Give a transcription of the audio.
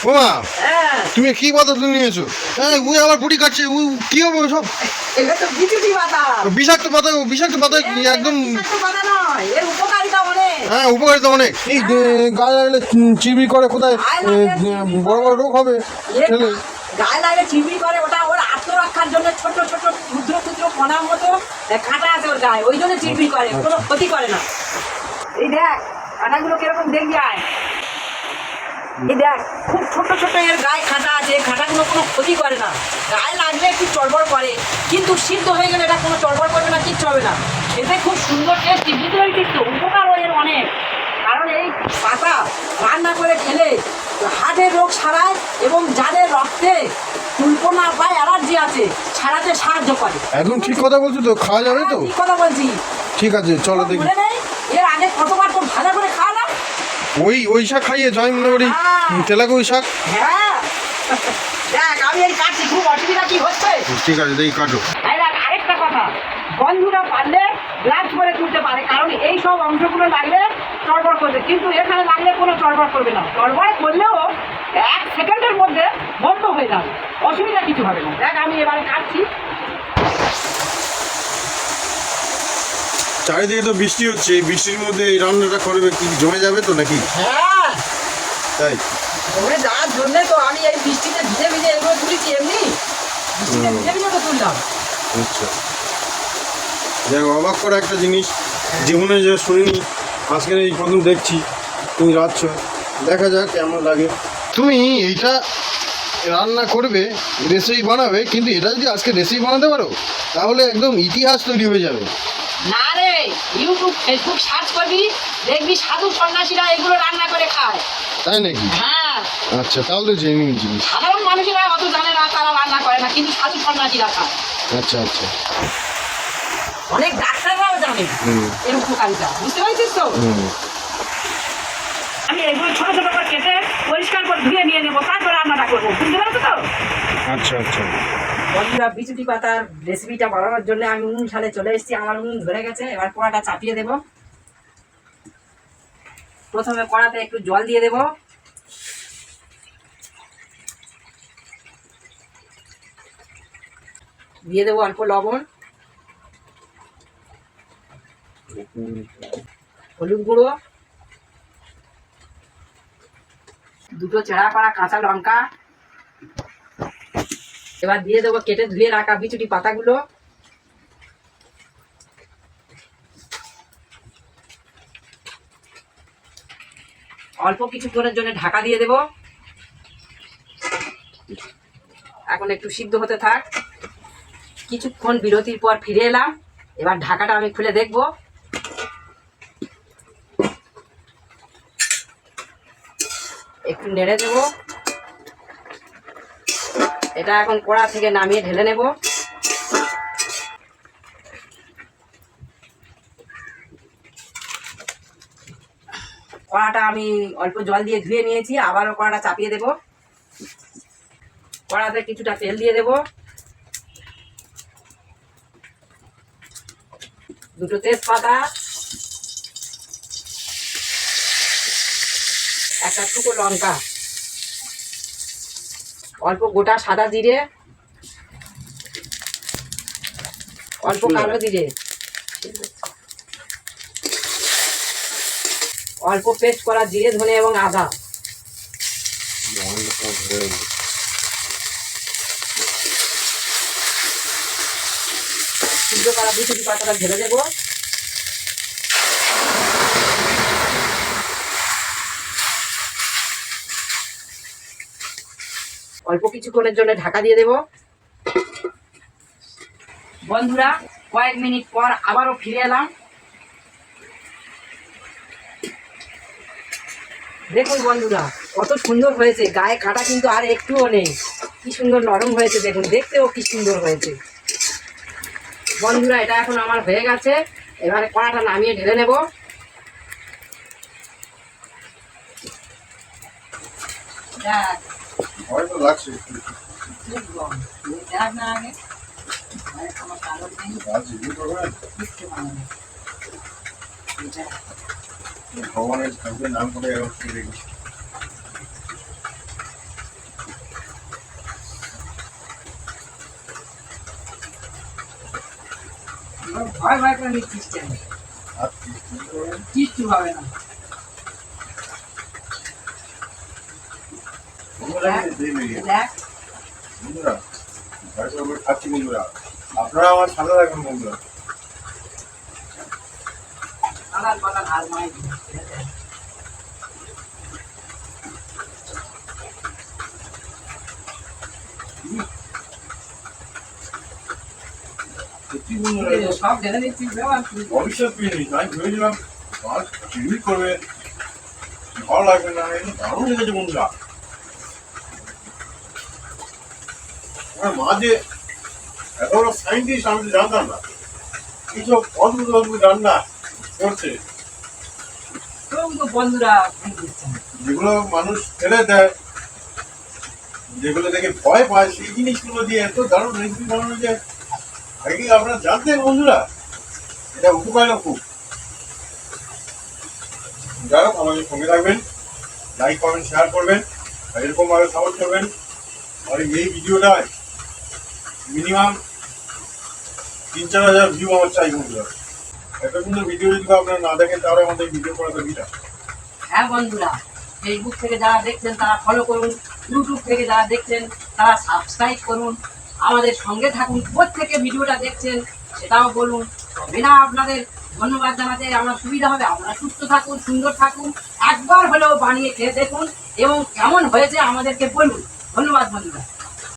ওমা তুমি কি পদ্ধতি নিয়েছো? হ্যাঁ ওই আবার বুড়ি কাটছে, ওই কি হবে সব? এটা তো বিচুটি পাতা। বিষাক্ত পাতা, বিষাক্ত পাতা একদম। বিষাক্ত পাতা নয়, এর উপকারিতা অনেক। হ্যাঁ উপকারিতা অনেক। এই গায়ে লাগলে চিবি করে, কোথায় বড় বড় রোগ হবে খেলে। গায়ে লাগে চিবড়ি করে, ওটা ওর আত্মরক্ষার জন্য ছোট ছোট ক্ষুদ্র ক্ষুদ্র কণার মতো কাঁটা আছে ওর গায়ে, ওই জন্য চিবড়ি করে, কোনো ক্ষতি করে না। এই দেখ কাঁটাগুলো কিরকম দেখবি আয়। এই দেখ খুব ছোট ছোট এর গায়ে কাঁটা আছে, এই কাঁটাগুলো কোনো ক্ষতি করে না। গায়ে লাগলে একটু চড়বড় করে, কিন্তু সিদ্ধ হয়ে গেলে এটা কোনো চড়বড় করবে না, কিচ্ছু হবে না। এতে খুব সুন্দর টেস্টি, বুঝতে পারছিস তো? উপকার এর অনেক। কারণ এই পাতা রান্না করে খেলে হার্টের রোগ সারায় এবং যাদের রক্তে কুলপনা বা অ্যালার্জি আছে ছাড়াতে সাহায্য করে। একদম ঠিক কথা বলছো তো, খাওয়া যাবে তো? ঠিক কথা বলছি। ঠিক আছে চলো দেখি। মনে নেই এর আগে কতবার তো ভাজা করে খাওয়ালাম। ওই শাক খাইয়ে জয়মন্ডি তেলাকুই শাক। হ্যাঁ দেখ আমি এই কাটছি, খুব অসুবিধা কি হচ্ছে? ঠিক আছে দেখি কাটো। আরেকটা কথা, বন্ধুরা পারলে গ্লাভস করে তুলতে পারে, কারণ এই সব অংশগুলো লাগলে চড়বড় করবে, কিন্তু এখানে লাগলে কোনো চড়বড় করবে না। চড়বড় করলেও 1 সেকেন্ডের মধ্যে বন্ধ হয়ে যাবে, অসুবিধা কিছু হবে না। দেখ আমি এবারে কাটছি। চারিদিকে তো বৃষ্টি হচ্ছে, এই বৃষ্টির মধ্যে এই রান্নাটা করবে কি জমে যাবে তো নাকি? হ্যাঁ তাই জমে যাওয়ার জন্যে তো আমি এই বৃষ্টিতে ভিজে ভিজে এগুলো তুলেছি, এমনি বৃষ্টিতে ভিজে ভিজে তো তুললাম। আচ্ছা দেখ, অবাক করা একটা জিনিস, জীবনে যে শুনিনি, আজকের এই প্রথম দেখছি তুমি রাঁধছ। দেখা যাক কেমন লাগে। তুমি এইটা রান্না করবে, রেসিপি বানাবে, কিন্তু এটা যদি আজকে রেসিপি বানাতে পারো তাহলে একদম ইতিহাস তৈরি হয়ে যাবে। না রে, ইউটিউব ফেসবুক সার্চ করবি, দেখবি সাধু সন্ন্যাসীরা এগুলো রান্না করে খায়। তাই নাকি? হ্যাঁ আচ্ছা তাহলে জেনে নিই জিনিস। সাধারণ মানুষেরা অত জানে না, তারা রান্না করে না, কিন্তু সাধু সন্ন্যাসীরা খায়। আচ্ছা আচ্ছা। অনেক ডাক্তাররাও জানে এর উপকারিতা, বুঝতে পারছিস তো? আমি এগুলো ছোট ছোট করে কেটে পরিষ্কার করে ধুয়ে নিয়ে নেবো, তারপর রান্নাটা করবো, বুঝতে পারছো তো? আচ্ছা আচ্ছা। বন্ধুরা বিচুটি পাতার রেসিপিটা বানানোর জন্য আমি উনুন ছালে চলে এসেছি। আমার উনুন ধরে গেছে, এবার কড়াটা চাপিয়ে দেব। প্রথমে কড়াতে একটু জল দিয়ে দেব, দিয়ে দেবো অল্প লবণ, হলুদ গুঁড়ো, 2 চেরা পাড়া কাঁচা লঙ্কা। এবার দিয়ে দেবো কেটে ধুয়ে রাখা বিচুটি পাতাগুলো। অল্প কিছুক্ষণের জন্য ঢাকা দিয়ে দেব। এখন একটু সিদ্ধ হতে থাক। কিছুক্ষণ বিরতির পর ফিরে এলাম। এবার ঢাকাটা আমি খুলে দেখব। একটু নেড়ে দেব। এটা এখন কড়া থেকে নামিয়ে ঢেলে নেব। কড়াটা আমি অল্প জল দিয়ে ধুয়ে নিয়েছি, আবারও কড়াটা চাপিয়ে দেব। কড়াতে কিছুটা তেল দিয়ে দেব, 2 তেজপাতা, 1টা শুকনো লঙ্কা, অল্প গোটা সাদা জিরে, অল্প কালো জিরে, অল্প পেস্ট করা জিরে ধনে এবং আদা। সিদ্ধ করা বিচুটি পাতাটা ঢেলে দেব। অল্প কিছুক্ষণের জন্য ঢাকা দিয়ে দেব। বন্ধুরা কয়েক মিনিট পর আবারও ফিরে এলাম। দেখুন বন্ধুরা কত সুন্দর হয়েছে, গায়ে কাটা কিন্তু আর একটুও নেই, কি সুন্দর নরম হয়েছে, দেখুন দেখতেও কি সুন্দর হয়েছে। বন্ধুরা এটা এখন আমার হয়ে গেছে, এবারে কড়াটা নামিয়ে ঢেলে নেব। ভগবানের নাম করে ভয় ভয় করে নিচ্ছিস কেন? আর কি করবেন? কিচ্ছু হবে না। বন্ধুরা, এই বেরিয়ে। দেখ বন্ধুরা, হয়তো আমরা খাচ্ছি বন্ধুরা, আপনারা আমার সাথে থাকবেন বন্ধুরা। আলার পালার হার মাই সত্যি বন্ধুরা, সব ঢেলে নিচ্ছিস ব্যাপার অবিশ্বাস পেয়ে নিস, আমি ভেবেছিলাম আর চিড়ি করবে, ভালো লাগবে না, এটা দারুণ লেগেছে বন্ধুরা। আমার মা যে এত বড় সাইন্টিস্ট আমি তো জানতাম না, এইসব অদ্ভুত অদ্ভুত রান্না করছে, তো বন্ধুরা ফোন দিচ্ছে না। যেগুলো মানুষ ফেলে দেয়, যেগুলো দেখে ভয় পায়, সেই জিনিসগুলো দিয়ে এত দারুণ রেসিপি বানানো যে আগে আপনারা জানতেন বন্ধুরা, এটা উপকার খুব। যাই হোক, আমাদের সঙ্গে থাকবেন, লাইক কমেন্ট শেয়ার করবেন, আর এরকমভাবে সাপোর্ট করবেন। আর এই ভিডিওটায় মিনিমাম 3-4 হাজার ভিউ আমার চাই বন্ধুরা। এত সুন্দর ভিডিও যদি আপনারা না দেখেন তাহলে আমাদের ভিডিও করা তো বিটা। হ্যাঁ বন্ধুরা, ফেসবুক থেকে যারা দেখছেন তারা ফলো করুন, ইউটিউব থেকে যারা দেখছেন তারা সাবস্ক্রাইব করুন, আমাদের সঙ্গে থাকুন। থেকে ভিডিওটা দেখছেন সেটাও বলুন। বিনা আপনাদের ধন্যবাদ জানাতে আমার সুবিধা হবে। আপনারা সুস্থ থাকুন, সুন্দর থাকুন, একবার হলেও বানিয়ে খেয়ে দেখুন এবং কেমন হয়েছে আমাদেরকে বলুন। ধন্যবাদ বন্ধুরা।